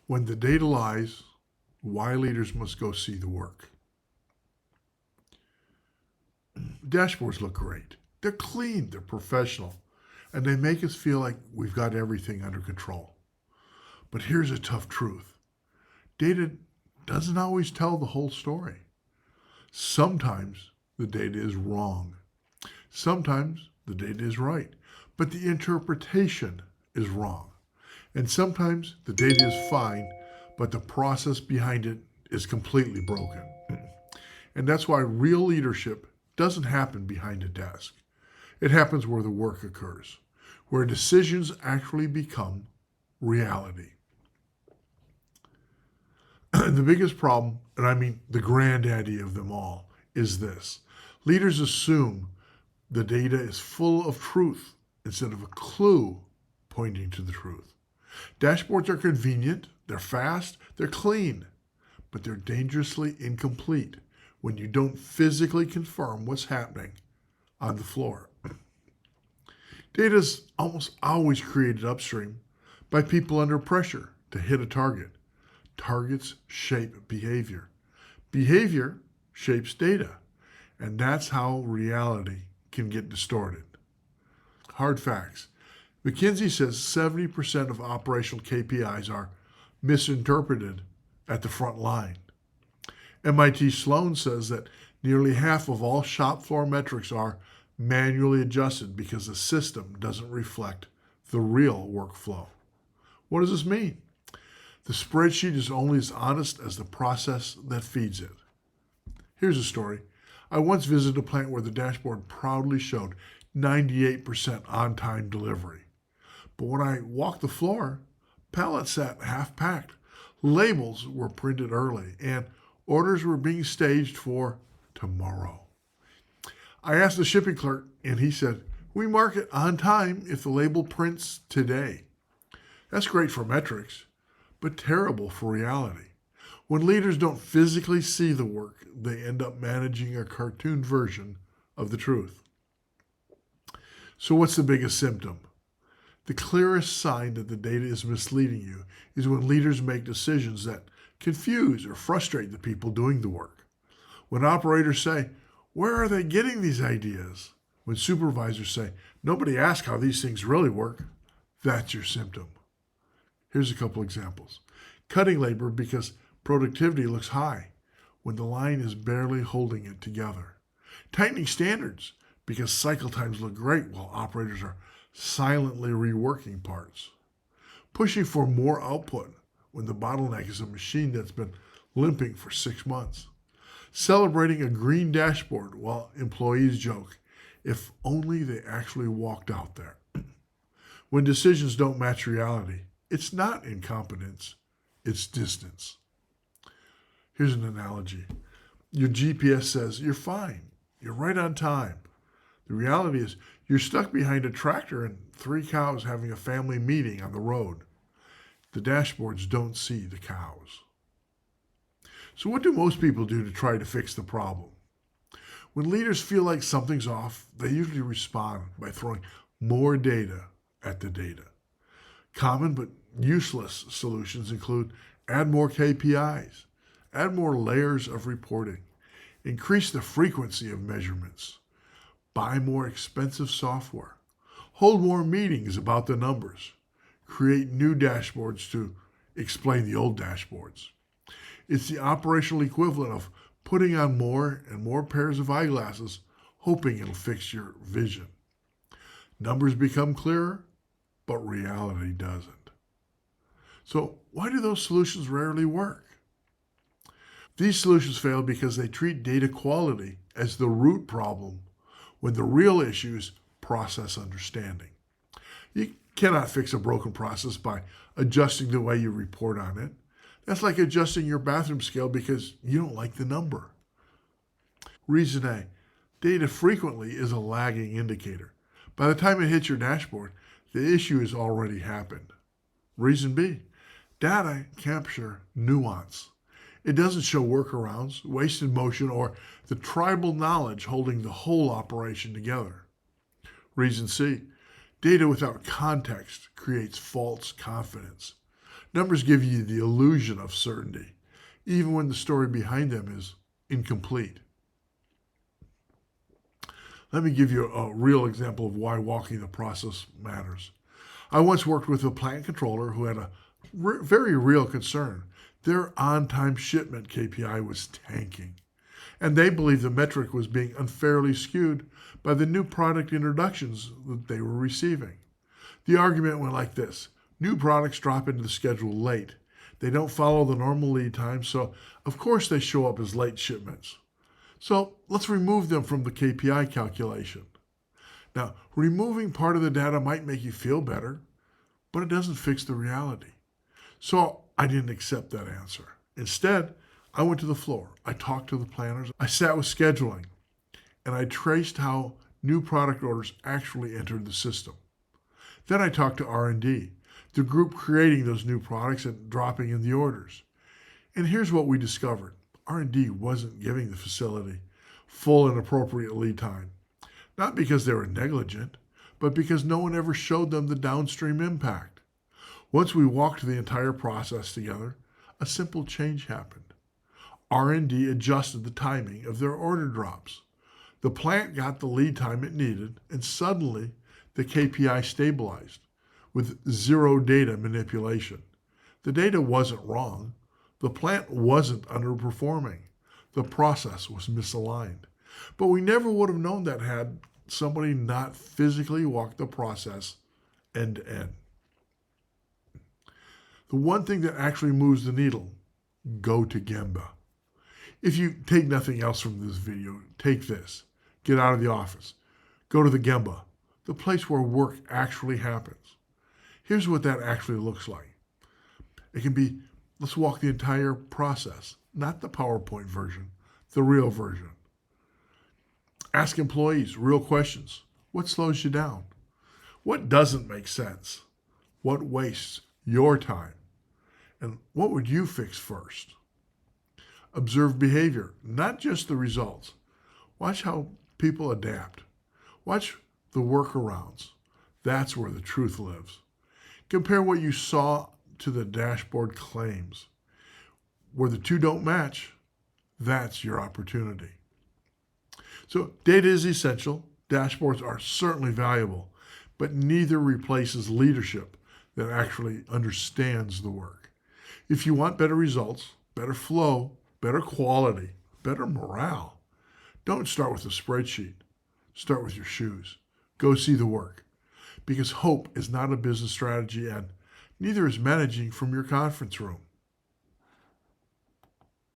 When the data lies, why leaders must go see the work. Dashboards look great. They're clean, they're professional, and they make us feel like we've got everything under control. But here's a tough truth. Data doesn't always tell the whole story. Sometimes the data is wrong. Sometimes the data is right, but the interpretation is wrong. And sometimes the data is fine, but the process behind it is completely broken. And that's why real leadership doesn't happen behind a desk. It happens where the work occurs, where decisions actually become reality. The biggest problem, and I mean the granddaddy of them all, is this. Leaders assume the data is full of truth instead of a clue pointing to the truth. Dashboards are convenient, they're fast, they're clean, but they're dangerously incomplete when you don't physically confirm what's happening on the floor. Data is almost always created upstream by people under pressure to hit a target. Targets shape behavior. Behavior shapes data, and that's how reality can get distorted. Hard facts. McKinsey says 70% of operational KPIs are misinterpreted at the front line. MIT Sloan says that nearly half of all shop floor metrics are manually adjusted because the system doesn't reflect the real workflow. What does this mean? The spreadsheet is only as honest as the process that feeds it. Here's a story. I once visited a plant where the dashboard proudly showed 98% on-time delivery. But when I walked the floor, pallets sat half-packed, labels were printed early, and orders were being staged for tomorrow. I asked the shipping clerk, and he said, "We mark it on time if the label prints today." That's great for metrics, but terrible for reality. When leaders don't physically see the work, they end up managing a cartoon version of the truth. So what's the biggest symptom? The clearest sign that the data is misleading you is when leaders make decisions that confuse or frustrate the people doing the work. When operators say, "Where are they getting these ideas?" When supervisors say, "Nobody asked how these things really work," that's your symptom. Here's a couple examples. Cutting labor because productivity looks high when the line is barely holding it together. Tightening standards because cycle times look great while operators are silently reworking parts. Pushing for more output when the bottleneck is a machine that's been limping for 6 months. Celebrating a green dashboard while employees joke, if only they actually walked out there. When decisions don't match reality, it's not incompetence, it's distance. Here's an analogy. Your GPS says you're fine, you're right on time. The reality is you're stuck behind a tractor and 3 cows having a family meeting on the road. The dashboards don't see the cows. So what do most people do to try to fix the problem? When leaders feel like something's off, they usually respond by throwing more data at the data. Common but useless solutions include add more KPIs, add more layers of reporting, increase the frequency of measurements, buy more expensive software, hold more meetings about the numbers, create new dashboards to explain the old dashboards. It's the operational equivalent of putting on more and more pairs of eyeglasses, hoping it'll fix your vision. Numbers become clearer, but reality doesn't. So why do those solutions rarely work? These solutions fail because they treat data quality as the root problem when the real issue is process understanding. You cannot fix a broken process by adjusting the way you report on it. That's like adjusting your bathroom scale because you don't like the number. Reason A, data frequently is a lagging indicator. By the time it hits your dashboard, the issue has already happened. Reason B, data capture nuance. It doesn't show workarounds, wasted motion, or the tribal knowledge holding the whole operation together. Reason C, data without context creates false confidence. Numbers give you the illusion of certainty, even when the story behind them is incomplete. Let me give you a real example of why walking the process matters. I once worked with a plant controller who had a very real concern. Their on-time shipment KPI was tanking, and they believed the metric was being unfairly skewed by the new product introductions that they were receiving. The argument went like this: new products drop into the schedule late. They don't follow the normal lead time, so of course they show up as late shipments. So let's remove them from the KPI calculation. Now, removing part of the data might make you feel better, but it doesn't fix the reality. So I didn't accept that answer. Instead, I went to the floor. I talked to the planners. I sat with scheduling, and I traced how new product orders actually entered the system. Then I talked to R&D, the group creating those new products and dropping in the orders. And here's what we discovered. R&D wasn't giving the facility full and appropriate lead time, not because they were negligent, but because no one ever showed them the downstream impact. Once we walked the entire process together, a simple change happened. R&D adjusted the timing of their order drops. The plant got the lead time it needed, and suddenly the KPI stabilized with zero data manipulation. The data wasn't wrong. The plant wasn't underperforming. The process was misaligned. But we never would have known that had somebody not physically walked the process end to end. The one thing that actually moves the needle: go to Gemba. If you take nothing else from this video, take this. Get out of the office. Go to the Gemba, the place where work actually happens. Here's what that actually looks like. It can be, let's walk the entire process, not the PowerPoint version, the real version. Ask employees real questions. What slows you down? What doesn't make sense? What wastes your time? And what would you fix first? Observe behavior, not just the results. Watch how people adapt. Watch the workarounds. That's where the truth lives. Compare what you saw to the dashboard claims. Where the two don't match, that's your opportunity. So data is essential. Dashboards are certainly valuable, but neither replaces leadership that actually understands the work. If you want better results, better flow, better quality, better morale, don't start with a spreadsheet. Start with your shoes. Go see the work. Because hope is not a business strategy, and neither is managing from your conference room.